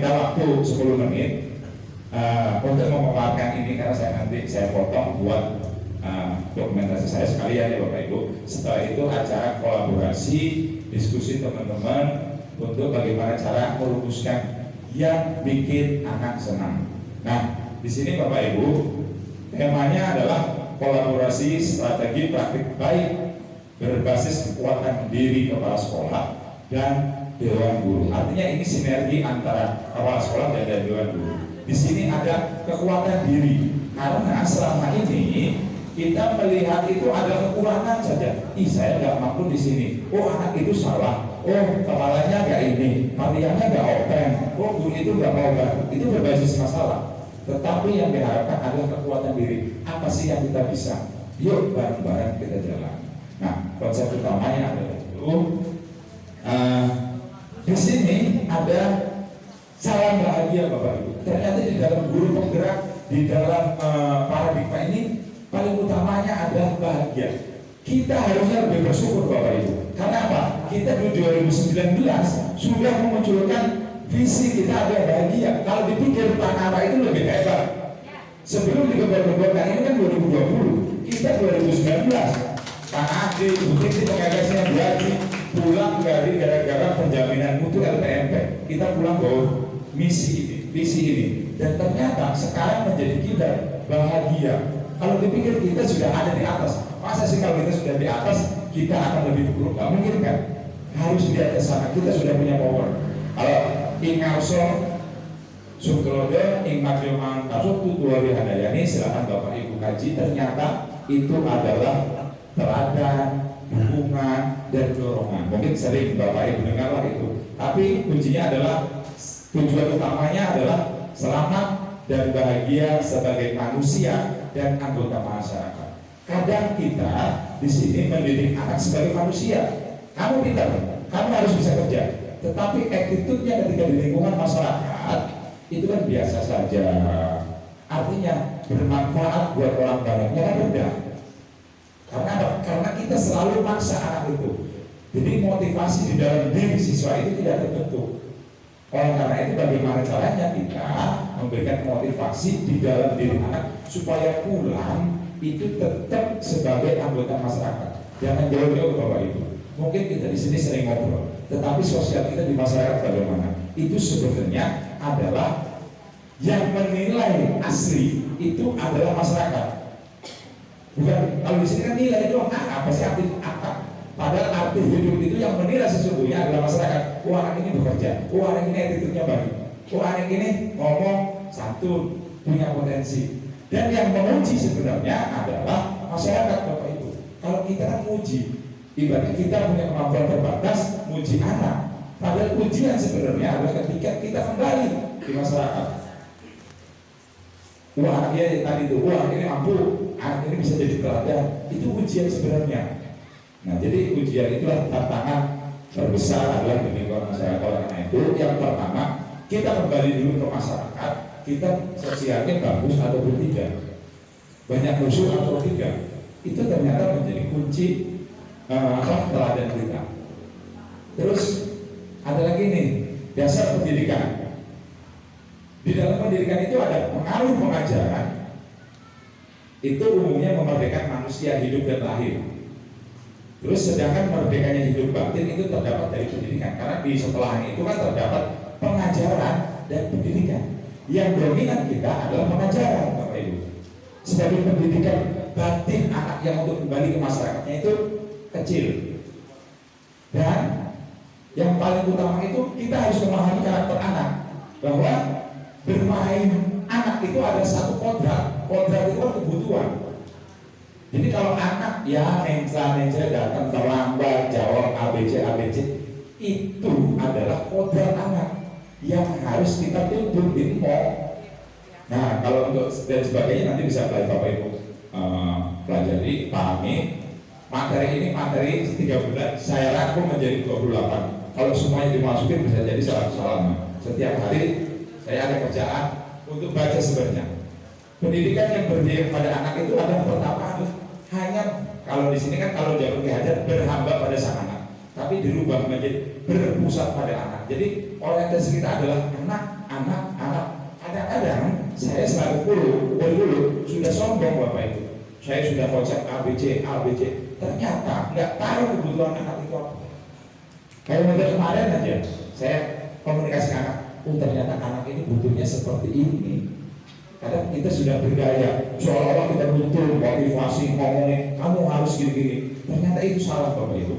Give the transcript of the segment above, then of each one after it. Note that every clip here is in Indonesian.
minta waktu 10 menit untuk memaparkan ini, karena saya potong buat dokumentasi saya sekalian ya Bapak Ibu. Setelah itu acara kolaborasi, diskusi teman-teman untuk bagaimana cara merumuskan yang bikin anak senang. Nah, di sini Bapak Ibu, temanya adalah kolaborasi strategi praktik baik berbasis kekuatan diri kepala sekolah dan dewan guru. Artinya ini sinergi antara kepala sekolah dan dewan guru. Di sini ada kekuatan diri, karena selama ini kita melihat itu ada kekurangan saja. Saya nggak mampu di sini. Oh, anak itu salah. Oh, kepalanya nggak ini, kaliannya nggak open. Oh, guru itu nggak mau bantu. Itu berbasis masalah. Tetapi yang diharapkan adalah kekuatan diri. Apa sih yang kita bisa? Yuk bareng-bareng kita jalan. Nah, konsep utamanya adalah itu. Di sini ada salam bahagia Bapak Ibu. Ternyata di dalam guru penggerak, di dalam paradigma ini paling utamanya adalah bahagia. Kita harusnya lebih bersyukur Bapak Ibu. Karena apa? Kita di 2019 sudah memunculkan visi kita ada bahagia. Kalau dipikir Pak itu lebih hebat. Sebelum digembar-gemborkan ini kan 2020, kita 2019. Pak Adi, mungkin si pengagasnya berarti pulang dari gara-gara penjaminan mutu LPMP. Kita pulang bawa misi ini, visi ini. Dan ternyata sekarang menjadi kita bahagia. Kalau dipikir kita sudah ada di atas, masa sih kalau kita sudah di atas kita akan lebih buruk? Gak mungkin kan? Harus di atas sana, kita sudah punya power. Kalau Ingarso Suklode Ingmadil Mangkaso Tutuari Handayani, silakan Bapak Ibu kaji. Ternyata itu adalah teladan, dukungan, dan dorongan. Mungkin sering Bapak Ibu dengarlah itu. Tapi kuncinya adalah, tujuan utamanya adalah selamat dan bahagia sebagai manusia dan anggota masyarakat. Kadang kita di sini mendidik anak sebagai manusia. Kamu pintar, kamu harus bisa kerja. Tetapi attitude-nya ketika di lingkungan masyarakat itu kan biasa saja. Artinya bermanfaat buat orang banyaknya kan rendah. Karena kita selalu maksa anak itu. Jadi motivasi di dalam diri siswa itu tidak terbentuk. Oleh karena itu bagaimana caranya kita memberikan motivasi di dalam diri anak supaya pulang itu tetap sebagai anggota masyarakat. Jangan jauh-jauh Bapak Ibu. Mungkin kita di sini sering ngobrol, tetapi sosial kita di masyarakat bagaimana? Itu sebenarnya adalah yang menilai asli itu adalah masyarakat. Bukan kalau di sini kan nilai doang. Apa sih arti apa? Padahal arti hidup itu yang menilai sesungguhnya adalah masyarakat. Oh, anak ini bekerja. Oh, anak ini attitude-nya baik. Oh, anak ini ngomong santun, punya potensi. Dan yang menguji sebenarnya adalah masyarakat Bapak Ibu. Kalau kita kan uji, ibaratnya kita punya kemampuan terbatas, uji anak. Padahal ujian sebenarnya adalah ketika kita kembali di masyarakat. Wah, anak dia tadi itu, wah ini mampu, anak ini bisa jadi teladan. Itu ujian sebenarnya. Nah, jadi ujian itulah tantangan terbesar adalah di lingkungan masyarakat. Oleh karena itu, yang pertama kita kembali dulu ke masyarakat. Kita sosialnya bagus atau tidak, banyak musuh atau tidak, itu ternyata menjadi kunci teladan kita. Terus ada lagi nih dasar pendidikan. Di dalam pendidikan itu ada pengaruh pengajaran. Itu umumnya memerdekakan manusia hidup dan lahir. Terus sedangkan merdekanya hidup batin itu terdapat dari pendidikan. Karena di sekolahan itu kan terdapat pengajaran dan pendidikan. Yang dominan kita adalah pengajaran Bapak Ibu. Sebagai pendidikan batin anak yang untuk kembali ke masyarakatnya itu kecil. Dan yang paling utama itu kita harus memahami karakter anak, bahwa bermain anak itu ada satu kodrat itu kan kebutuhan. Jadi kalau anak ya nenca datang terlambat jawab ABC itu adalah kodrat anak yang harus kita tuntut di mall. Nah, kalau untuk dan sebagainya nanti bisa Bapak Ibu pelajari, pahami. Materi ini materi 3 bulan saya rangkum menjadi 28. Kalau semuanya dimasukin bisa jadi 100 halaman. Setiap hari saya ada kerjaan untuk baca sebenarnya. Pendidikan yang berdiri pada anak itu adalah pertama hanya kalau di sini kan kalau Jawa Hajar berhamba pada sang anak, tapi dirubah menjadi berpusat pada anak. Jadi orientasi kita adalah anak. Kadang-kadang saya selalu dulu sudah sombong Bapak Ibu. Saya sudah konsep ABC. Ternyata nggak tahu kebutuhan anak itu apa. Kayak model kemarin aja, saya komunikasi anak. Ternyata anak ini butuhnya seperti ini. Kadang kita sudah bergaya, seolah-olah kita butuh motivasi ngomongin kamu harus gini-gini. Ternyata itu salah Bapak Ibu.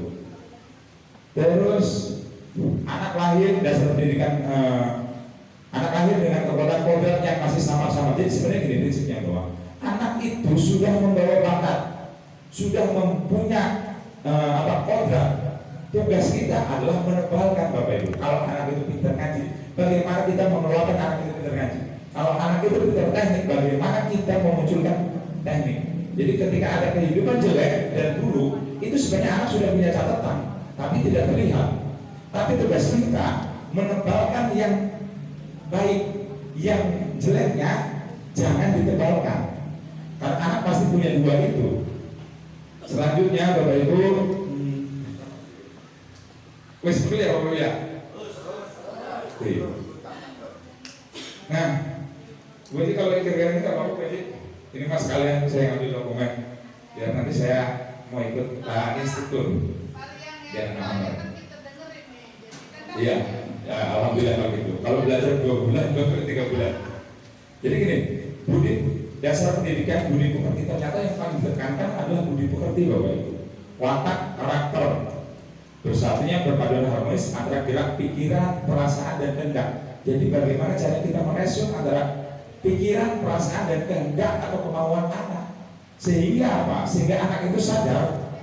Terus anak lahir dasar pendidikan anak lahir dengan kodrat-kodrat yang masih sama-sama. Jadi sebenarnya gini prinsipnya bahwa anak itu sudah membawa bakat, sudah mempunyai kodrat. Tugas kita adalah menebalkan Bapak Ibu. Kalau anak itu pintar ngaji, bagaimana kita mengeluarkan anak itu pintar ngaji? Kalau anak itu pintar teknik, bagaimana kita memunculkan teknik? Jadi ketika ada kehidupan jelek dan buruk, itu sebenarnya anak sudah punya catatan, tapi tidak terlihat. Tapi tugas kita menebalkan yang baik, yang jeleknya jangan ditebalkan. Karena anak pasti punya dua itu. Selanjutnya Bapak Ibu, wes clear Bapak ya. Nah, jadi kalau kira-kira ini nggak apa-apa sih. Ini mas kalian saya ngambil dokumen, biar nanti saya mau ikut instruktur. Biar aman. Iya, ya, alhamdulillah kalau gitu. Kalau belajar 2 bulan, 3 bulan. Jadi gini, budi dasar pendidikan budi pekerti ternyata yang paling ditekankan adalah budi pekerti Bapak Ibu. Watak, karakter, bersatunya berpaduan harmonis antara gerak pikiran, perasaan dan kehendak. Jadi bagaimana cara kita merespon antara pikiran, perasaan dan kehendak atau kemauan anak, sehingga apa? Sehingga anak itu sadar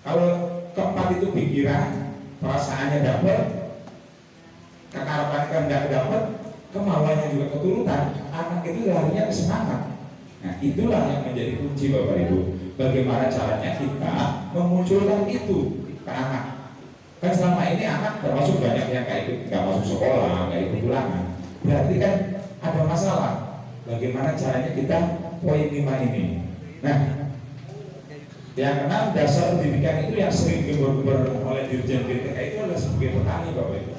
kalau keempat itu pikiran, perasaannya dapat, kekarapan kehendak dapat, kemauannya juga keturutan, anak itu larinya ke semangat. Nah itulah yang menjadi kunci Bapak Ibu. Bagaimana caranya kita memunculkan itu ke anak? Kan selama ini anak termasuk banyak yang nggak masuk sekolah, nggak ikut ulangan. Berarti kan ada masalah. Bagaimana caranya kita poin 5 ini? Nah, yang keenam, dasar pendidikan itu yang sering digembar-gembar oleh Dirjen BTK itu adalah sebagai petani Bapak Ibu.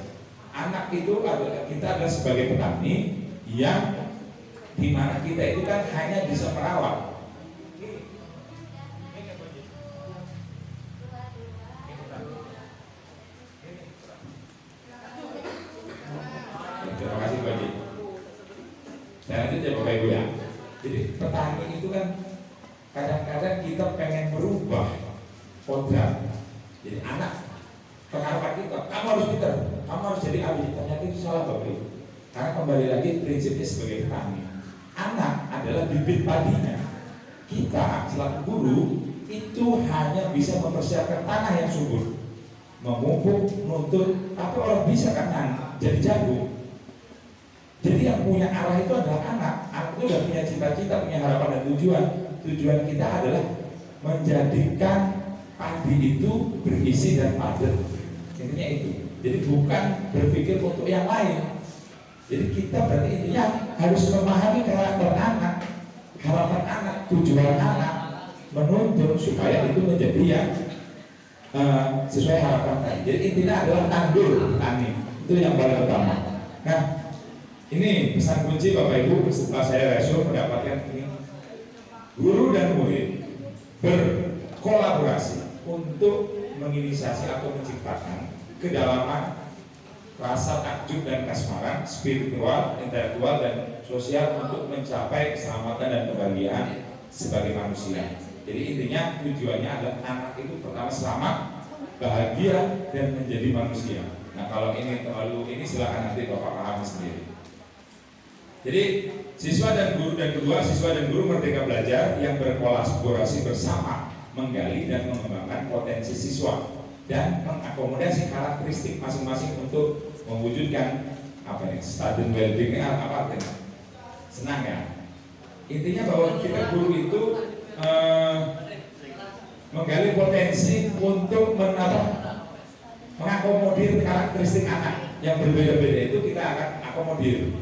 Anak itu adalah kita adalah sebagai petani yang dimana kita itu kan hanya bisa merawat. Terima kasih Pak Haji. Saya lanjut ya Bapak Ibu ya. Jadi petani itu kan kadang-kadang kita pengen merubah kodrat. Jadi anak pengharapan kita, kamu harus pintar, kamu harus jadi ahli. Ternyata itu salah Bapak Ibu. Karena kembali lagi prinsipnya sebagai petani, anak adalah bibit padinya. Kita selaku guru itu hanya bisa mempersiapkan tanah yang subur, memupuk, menuntut, tapi orang bisa kan jadi jago. Jadi yang punya arah itu adalah anak. Anak itu sudah punya cita-cita, punya harapan dan tujuan. Tujuan kita adalah menjadikan padi itu berisi dan padat. Intinya itu. Jadi bukan berpikir untuk yang lain. Jadi kita berarti intinya harus memahami karakter anak, harapan anak, tujuan anak, menuntut supaya itu menjadi yang sesuai harapan tadi. Jadi intinya adalah tanggul tani. Itu yang paling utama. Nah, ini pesan kunci Bapak Ibu setelah saya resume mendapatkan ini. Guru dan murid berkolaborasi untuk menginisiasi atau menciptakan kedalaman rasa takjub dan kasmaran, spiritual, intelektual dan sosial untuk mencapai keselamatan dan kebahagiaan sebagai manusia. Jadi intinya tujuannya adalah anak itu pertama selamat, bahagia dan menjadi manusia. Nah kalau ini terlalu ini silakan nanti Bapak pahami sendiri. Jadi siswa dan guru merdeka belajar yang berkolaborasi bersama menggali dan mengembangkan potensi siswa dan mengakomodasi karakteristik masing-masing untuk mewujudkan student well-being apa artinya? Senang ya? Intinya bahwa kita guru itu menggali potensi untuk mengakomodir karakteristik anak yang berbeda-beda itu kita akan akomodir.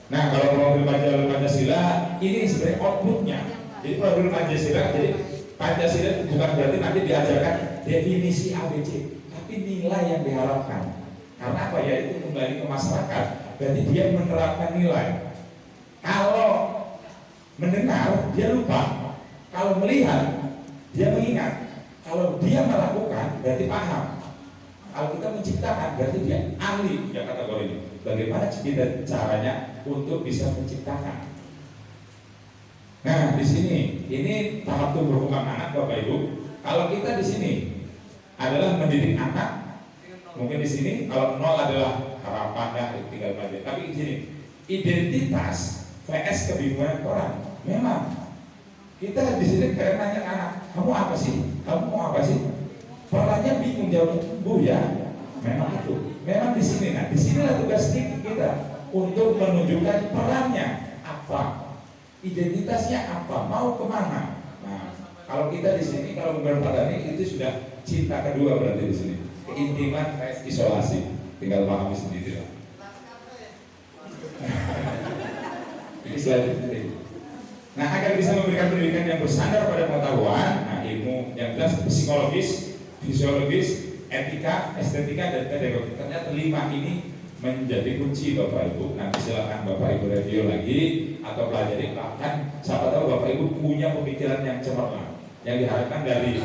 Nah kalau program Pancasila ini sebenarnya outputnya. Jadi program Pancasila, jadi Pancasila bukan berarti nanti diajarkan definisi ABC, tapi tapi nilai yang diharapkan. Karena apa ya, itu kembali ke masyarakat, berarti dia menerapkan nilai. Kalau mendengar dia lupa, kalau melihat dia mengingat, kalau dia melakukan berarti paham. Kalau kita menciptakan berarti dia ahli, ya kategori ini. Bagaimana kita caranya untuk bisa menciptakan? Nah, di sini ini tahap tumbuh kembang anak, Bapak Ibu. Kalau kita di sini adalah mendidik anak, mungkin di sini kalau 0 adalah harapan ya tinggal belajar. Tapi di sini identitas vs kebingungan orang. Memang kita di sini kayak nanya anak, kamu apa sih? Kamu mau apa sih? Perannya bingung jawab, Bu ya. Memang itu. Memang di sini. Nah, di sinilah tugas kita untuk menunjukkan perannya apa. Identitasnya apa, mau kemana? Nah, kalau kita di sini, kalau berpadani itu sudah cinta kedua berarti di sini. Keintiman vs isolasi, tinggal pahami sendiri lah. Ini selanjutnya. Nah, agar bisa memberikan pendidikan yang bersandar pada pengetahuan, nah ilmu yang jelas psikologis, fisiologis, etika, estetika, dan pedagogi. Ternyata 5 ini menjadi kunci Bapak Ibu. Nanti silakan Bapak Ibu review lagi atau pelajari, bahkan siapa tahu Bapak Ibu punya pemikiran yang cemerlang. Yang diharapkan dari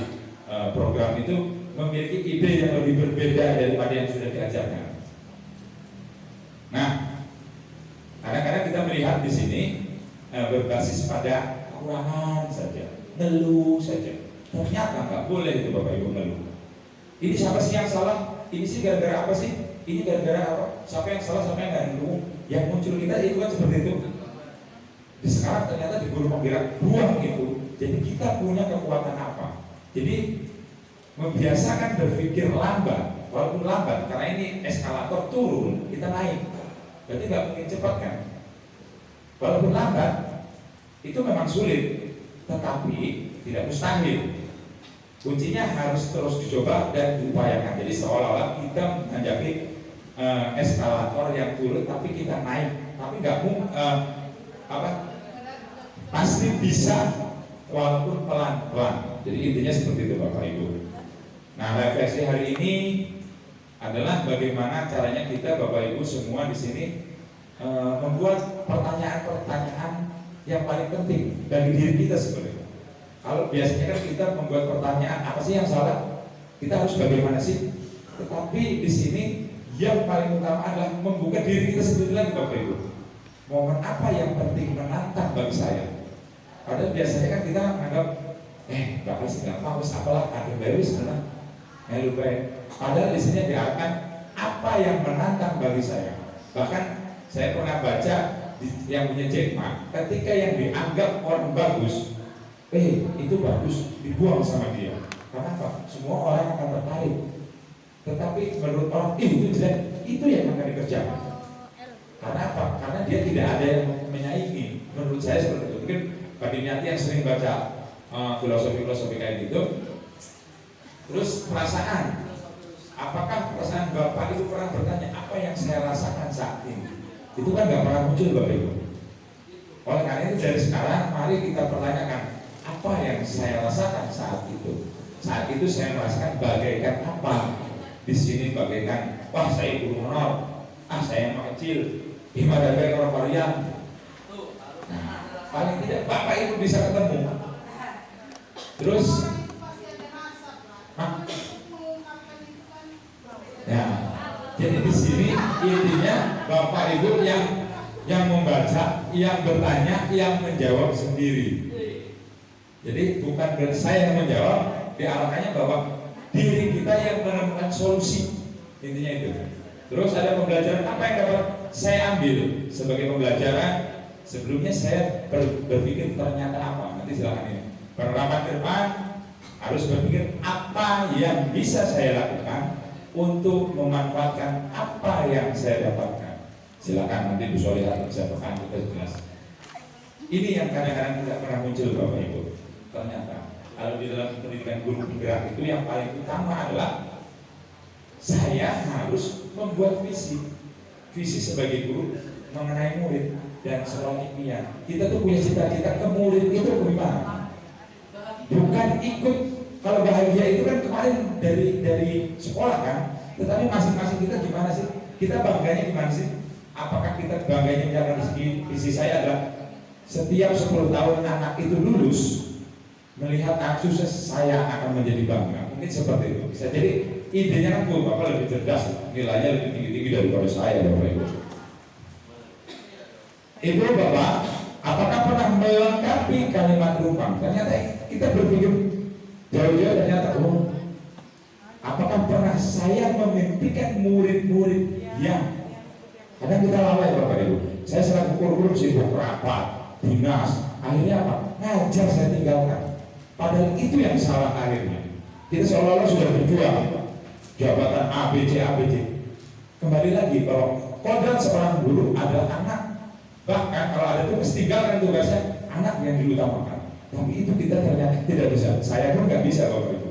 program itu memiliki ide yang lebih berbeda daripada yang sudah diajarkan. Nah, kadang-kadang kita melihat di sini berbasis pada kekurangan saja, ngeluh saja. Ternyata nggak boleh itu Bapak Ibu ngeluh. Ini siapa sih yang salah? Ini sih gara-gara apa sih? Ini gara-gara apa? Siapa yang salah, siapa yang nggak ngeluh? Yang muncul kita itu kan seperti itu. Di sekarang ternyata di guru penggerak buang itu. Jadi kita punya kekuatan apa? Jadi membiasakan berpikir lambat, walaupun lambat, karena ini eskalator turun, kita naik. Berarti nggak mungkin cepat kan? Walaupun lambat, itu memang sulit, tetapi tidak mustahil. Kuncinya harus terus dicoba dan diupayakan. Jadi seolah-olah kita menjadi eskalator yang turun, tapi kita naik, tapi nggak pasti bisa, walaupun pelan-pelan. Jadi intinya seperti itu Bapak Ibu. Nah, refleksi hari ini adalah bagaimana caranya kita Bapak Ibu semua di sini membuat pertanyaan-pertanyaan yang paling penting bagi diri kita sebenarnya. Kalau biasanya kan kita membuat pertanyaan, apa sih yang salah? Kita harus bagaimana sih? Tetapi di sini yang paling utama adalah membuka diri kita sendiri lagi Bapak Ibu. Momen apa yang penting menantang bagi saya? Padahal biasanya kan kita menganggap bakal segala mau apalah ada baru sebenarnya. Lupa. Padahal di sini diarahkan apa yang menantang bagi saya. Bahkan saya pernah baca yang punya Jack Ma, ketika yang dianggap orang bagus, itu bagus, dibuang sama dia. Kenapa? Semua orang akan tertarik. Tetapi menurut orang itu jelek, itu yang akan dikerjakan. Karena apa? Karena dia tidak ada yang menyaingi. Menurut saya seperti itu. Mungkin bagi Niati yang sering baca filosofi kayak gitu. Terus perasaan, apakah perasaan Bapak itu pernah bertanya apa yang saya rasakan saat ini? Itu kan nggak pernah muncul Bapak Ibu. Oleh karena itu dari sekarang mari kita pertanyakan apa yang saya rasakan saat itu. Saat itu saya merasakan bagaikan apa? Di sini bagaikan wah saya guru honor, saya yang kecil, gimana baik orang varian. Nah, paling tidak Bapak Ibu bisa ketemu. Terus ya, jadi di sini intinya Bapak Ibu yang membaca, yang bertanya, yang menjawab sendiri. Jadi bukan dari saya yang menjawab, diarahkannya bahwa diri kita yang menemukan solusi. Intinya itu. Terus ada pembelajaran apa yang dapat saya ambil sebagai pembelajaran? Sebelumnya saya berpikir ternyata apa? Nanti silakan ini. Penerapan ke depan harus berpikir apa yang bisa saya lakukan untuk memanfaatkan apa yang saya dapatkan. Silakan nanti Bu Solihah bisa berkan kita jelas. Ini yang kadang-kadang tidak pernah muncul Bapak Ibu. Ternyata kalau di dalam pendidikan guru penggerak itu yang paling utama adalah saya harus membuat visi sebagai guru mengenai murid dan sekolah impian. Kita tuh punya cita-cita ke murid itu bagaimana? Bukan ikut Kalau bahagia itu kan kemarin dari sekolah kan, tetapi masing-masing kita gimana sih? Kita bangganya gimana sih? Apakah kita bangganya misalkan isi saya adalah setiap 10 tahun anak itu lulus, melihat anak sukses, saya akan menjadi bangga. Mungkin seperti itu. Bisa jadi idenya kan Bapak lebih cerdas, nilainya lebih tinggi-tinggi daripada saya, Bapak Ibu. Ibu Bapak, apakah pernah melengkapi kalimat rumpang? Ternyata kita berpikir jauh-jauh, ternyata apakah pernah saya memimpikan murid-murid yang kadang kita lalai, Bapak Ibu. Saya selaku guru sibuk rapat, dinas, akhirnya apa? Ngajar saya tinggalkan. Padahal itu yang salah akhirnya. Kita seolah-olah sudah berjuang jabatan ABC. Kembali lagi bahwa kodrat seorang guru adalah anak. Bahkan kalau ada tugas tinggalkan tugasnya, anak yang diutamakan. Tapi itu kita ternyata tidak bisa. Saya pun nggak bisa, Bapak Ibu.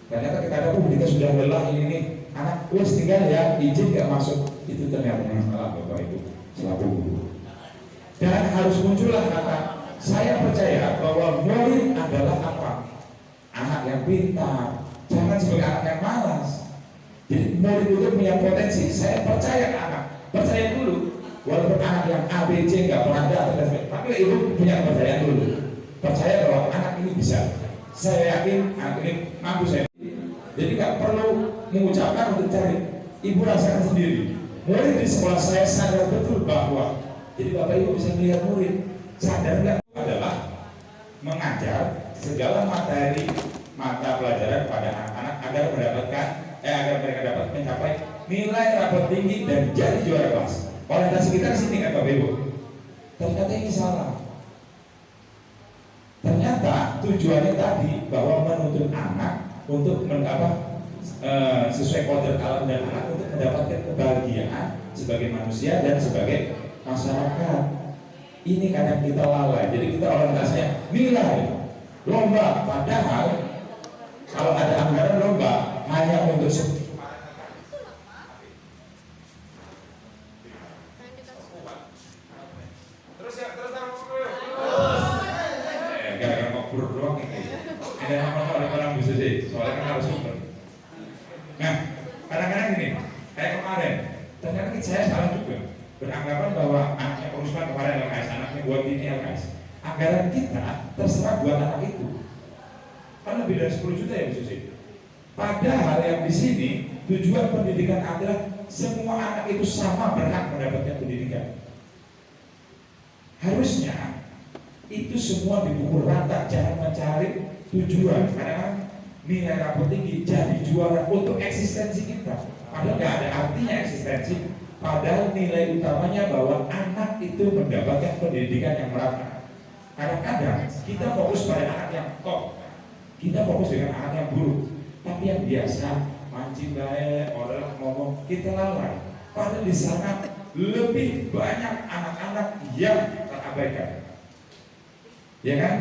Ternyata kita sudah lelah ini anak wes tinggal ya, izin nggak masuk. Itu ternyata yang salah, Bapak Ibu, selaku guru. Dan harus muncullah kata, saya percaya bahwa murid adalah apa? Anak yang pintar, jangan sebagai anak yang malas. Jadi murid itu punya potensi. Saya percaya anak, percaya dulu. Walaupun anak yang ABC nggak pernah ada, tapi ibu punya kepercayaan dulu. Percaya bahwa anak ini bisa. Saya yakin anak ini mampu saya. Jadi nggak perlu mengucapkan untuk cari. Ibu rasakan sendiri. Murid di sekolah saya sadar betul bahwa, jadi Bapak Ibu bisa melihat murid sadar nggak adalah mengajar segala materi mata pelajaran pada anak-anak agar mereka dapat mencapai nilai rapor tinggi dan jadi juara kelas. Orientasi kita di sini kan, Bapak Ibu. Ternyata ini salah. Ternyata tujuannya tadi bahwa menuntut anak untuk sesuai kodrat alam dan anak untuk mendapatkan kebahagiaan sebagai manusia dan sebagai masyarakat. Ini kadang kita lalai. Jadi kita orientasinya nilai lomba, padahal kalau ada anggaran lomba hanya untuk orang bisa sih, soalnya kan harus sumber. Nah, kadang-kadang gini, kayak kemarin, ternyata saya salah juga beranggapan bahwa anaknya Rusman kemarin LKS, anaknya buat ini LKS. Anggaran kita terserah buat anak itu, kan lebih dari 10 juta ya Bu Susi. Padahal yang di sini tujuan pendidikan adalah semua anak itu sama berhak mendapatkan pendidikan. Harusnya itu semua dipukul rata, jangan mencari tujuan karena nilai rapor tinggi jadi juara untuk eksistensi kita. Padahal nggak ada artinya eksistensi. Padahal nilai utamanya bahwa anak itu mendapatkan pendidikan yang merata. Kadang-kadang kita fokus pada anak yang top, kita fokus dengan anak yang buruk. Tapi yang biasa mancing baik, orang ngomong kita lalai. Padahal di sana lebih banyak anak-anak yang terabaikan. Ya kan?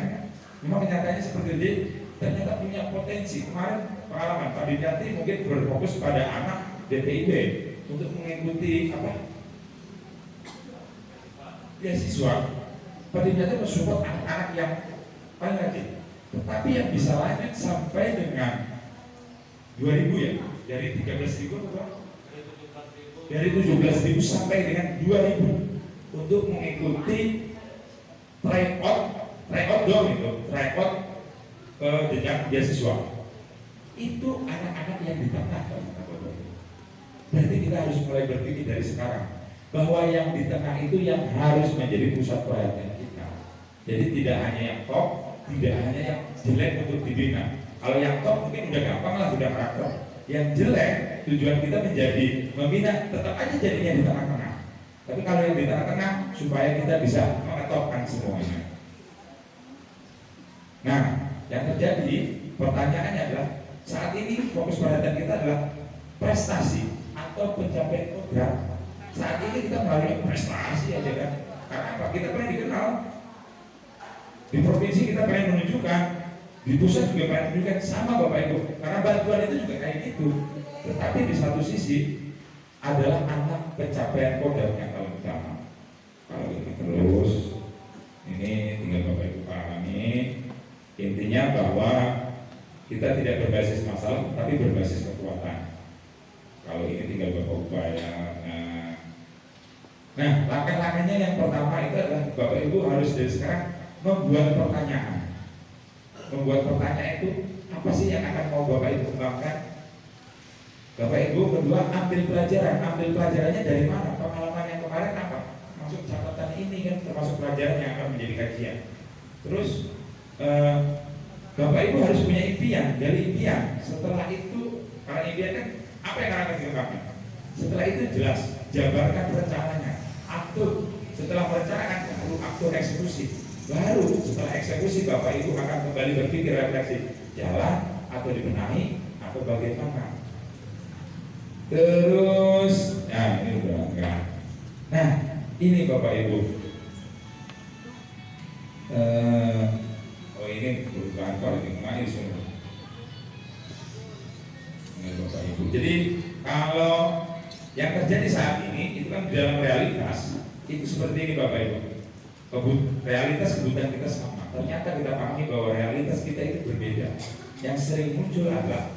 Memang kenyataannya seperti ini, ternyata punya potensi. Kemarin pengalaman Pak Dinyati mungkin berfokus pada anak DPIB untuk mengikuti beasiswa. Pak Dinyati mensupport anak-anak yang paling rajin. Tetapi yang bisa lanjut sampai dengan 2000 ya, dari 13.000 dari 17.000 sampai dengan 2.000 untuk mengikuti tryout ke jenjang beasiswa. Itu anak-anak yang di tengah. Berarti kita harus mulai berpikir dari sekarang bahwa yang di tengah itu yang harus menjadi pusat perhatian kita. Jadi tidak hanya yang top, tidak hanya yang jelek untuk dibina. Kalau yang top mungkin udah gampang lah, sudah karakter. Yang jelek tujuan kita menjadi membina, tetap aja jadinya di tengah-tengah. Tapi kalau yang di tengah-tengah supaya kita bisa mengetopkan semuanya. Nah, yang terjadi pertanyaannya adalah saat ini fokus perhatian kita adalah prestasi atau pencapaian program. Saat ini kita melalui prestasi aja kan. Karena apa? Kita pengen dikenal. Di provinsi kita pengen menunjukkan, di pusat juga pengen menunjukkan, sama Bapak Ibu. Karena bantuan itu juga kayak gitu. Tetapi di satu sisi adalah anak pencapaian program yang paling utama. Kalau ini terus, ini tinggal Bapak Ibu pahami. Intinya bahwa kita Kita tidak berbasis masalah, tapi berbasis kekuatan. Kalau ini tinggal Bapak upaya. Nah, langkah-langkahnya yang pertama itu adalah Bapak Ibu harus dari sekarang membuat pertanyaan. Membuat pertanyaan itu apa sih yang akan mau Bapak Ibu kembangkan? Bapak Ibu kedua ambil pelajaran. Ambil pelajarannya dari mana? Pengalaman yang kemarin apa? Masuk catatan ini kan termasuk pelajaran yang akan menjadi kajian. Terus Bapak Ibu harus punya impian. Dari impian, setelah itu karena impian kan apa yang akan dikembangkan? Setelah itu jelas, jabarkan rencananya, atur. Setelah merencanakan, baru atur eksekusi. Baru setelah eksekusi Bapak Ibu akan kembali berpikir refleksi, jalan atau dibenahi atau bagaimana. Terus, nah ini udah enggak. Nah ini Bapak Ibu. Oh ini perubahan paradigma semua. Ini Bapak Ibu. Jadi kalau yang terjadi saat ini itu kan di dalam realitas itu seperti ini Bapak Ibu. Realitas kebutuhan kita sama. Ternyata kita pahami bahwa realitas kita itu berbeda. Yang sering muncul adalah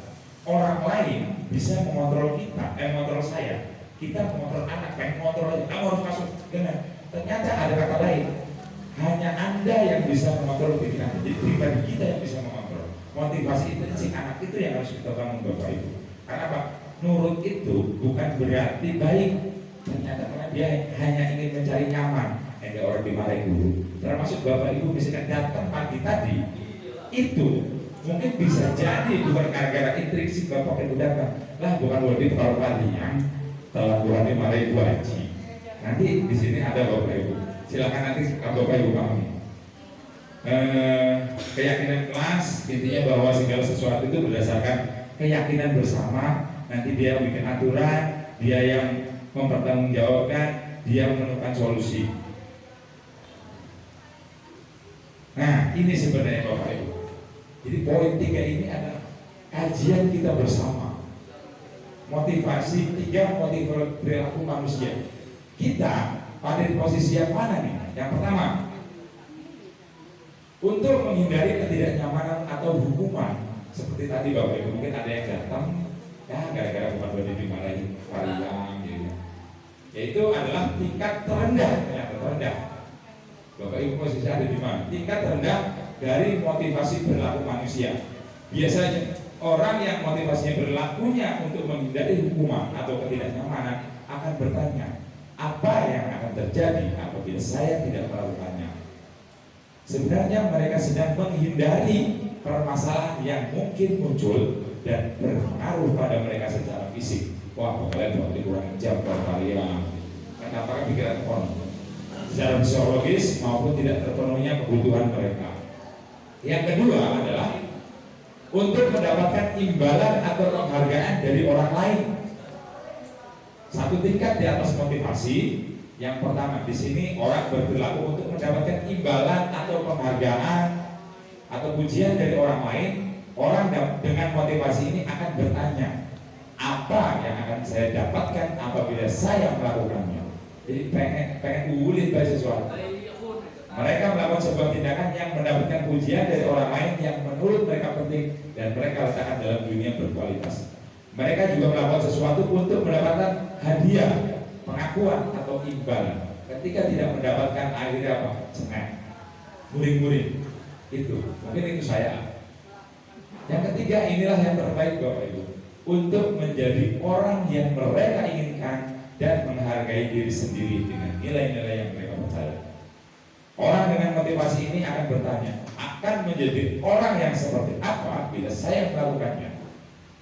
orang lain bisa mengontrol kita, mengontrol saya. Kita mengontrol anak, pengen mengontrol aja. Kamu harus masuk. Ternyata ada kata lain. Hanya Anda yang bisa mengontrol diri Anda. Jadi pribadi kita yang bisa mengontrol. Motivasi intrinsik anak itu yang harus kita bangun Bapak Ibu. Karena apa? Nurut itu bukan berarti baik. Ternyata karena dia hanya ingin mencari nyaman. Ada orang dimarahi guru. Termasuk Bapak Ibu misalkan datang pagi tadi, itu mungkin bisa jadi bukan gara-gara intrinsik Bapak Ibu datang. Lah bukan berarti kalau kalian telah Tuhan dimarahi Bu Haji. Nanti di sini ada Bapak Ibu. Silakan nanti Bapak Ibu pahami. Keyakinan kelas intinya bahwa segala sesuatu itu berdasarkan keyakinan bersama. Nanti dia bikin aturan, dia yang mempertanggungjawabkan, dia menemukan solusi. Nah ini sebenarnya Bapak Ibu. Jadi poin 3 ini adalah kajian kita bersama. Motivasi 3, motivasi perilaku manusia. Kita pada posisi yang mana nih? Yang pertama, untuk menghindari ketidaknyamanan atau hukuman. Seperti tadi Bapak Ibu, mungkin ada yang datang ya gara-gara bukan berdiri dimarahi varian gitu. Yaitu adalah tingkat terendah, ternyata terendah. Bapak Ibu posisi ada di mana? Tingkat terendah dari motivasi perilaku manusia. Biasanya orang yang motivasinya berlakunya untuk menghindari hukuman atau ketidaknyamanan akan bertanya, apa yang akan terjadi apabila saya tidak melakukannya? Sebenarnya mereka sedang menghindari permasalahan yang mungkin muncul dan berpengaruh pada mereka secara fisik. Wah, kalian waktu kurang jam kalian. Kenapa pikiran konon? Secara psikologis maupun tidak terpenuhnya kebutuhan mereka. Yang kedua adalah untuk mendapatkan imbalan atau penghargaan dari orang lain. Satu tingkat di atas motivasi. Yang pertama di sini orang berperilaku untuk mendapatkan imbalan atau penghargaan atau pujian dari orang lain. Orang dengan motivasi ini akan bertanya, apa yang akan saya dapatkan apabila saya melakukannya? Jadi pengen ulit pada sesuatu. Mereka melakukan sebuah tindakan yang mendapatkan pujian dari orang lain yang menurut mereka penting dan mereka letakkan dalam dunia berkualitas. Mereka juga melakukan sesuatu untuk mendapatkan hadiah, pengakuan atau imbalan. Ketika tidak mendapatkan akhirnya apa? Cengat, muring-muring. Itu mungkin itu saya. Yang ketiga inilah yang terbaik Bapak Ibu, untuk menjadi orang yang mereka inginkan dan menghargai diri sendiri dengan nilai-nilai yang mereka percaya. Orang dengan motivasi ini akan bertanya, akan menjadi orang yang seperti apa bila saya melakukannya?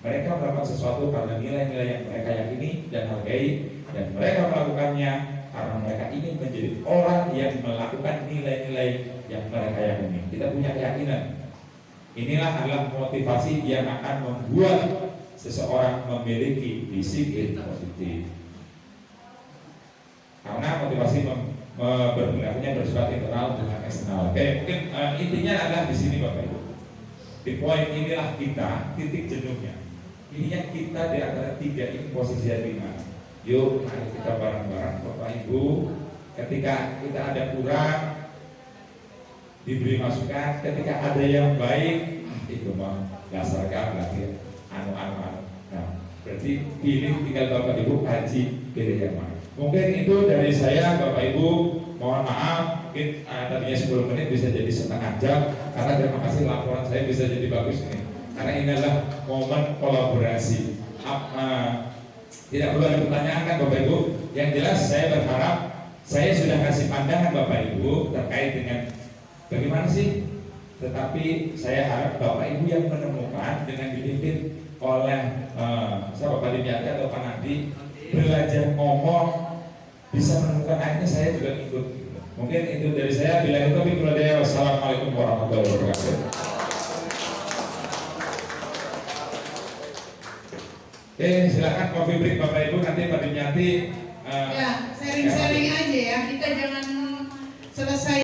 Mereka melakukan sesuatu karena nilai-nilai yang mereka yakini dan hargai, dan mereka melakukannya karena mereka ingin menjadi orang yang melakukan nilai-nilai yang mereka yakini. Kita punya keyakinan. Inilah adalah motivasi yang akan membuat seseorang memiliki disiplin positif. Karena motivasi berperilakunya bersifat internal dengan eksternal. Oke, mungkin intinya adalah di sini Bapak Ibu. Di poin inilah kita titik jenuhnya. Ininya kita di antara 3 ini posisi di mana? Yuk, mari kita bareng-bareng Bapak Ibu. Ketika kita ada kurang, diberi masukan. Ketika ada yang baik, itu mah dasar lagi anu. Nah, berarti pilih tinggal Bapak Ibu haji pilih yang mana. Mungkin itu dari saya Bapak Ibu, mohon maaf mungkin tadinya 10 menit bisa jadi setengah jam karena terima kasih laporan saya bisa jadi bagus ini karena ini adalah momen kolaborasi. Tidak perlu ada pertanyaan kan Bapak Ibu. Yang jelas saya berharap saya sudah kasih pandangan Bapak Ibu terkait dengan bagaimana sih, tetapi saya harap Bapak Ibu yang menemukan dengan dipimpin oleh siapa Pak Dimyati atau Pak Nadi belajar ngomong bisa menemukan akhirnya saya juga ikut. Mungkin itu dari saya. Bila itu wassalamualaikum warahmatullahi wabarakatuh. Oke, silakan coffee break Bapak Ibu, nanti Pak Dimyati ya sharing-sharing aja ya, kita jangan selesai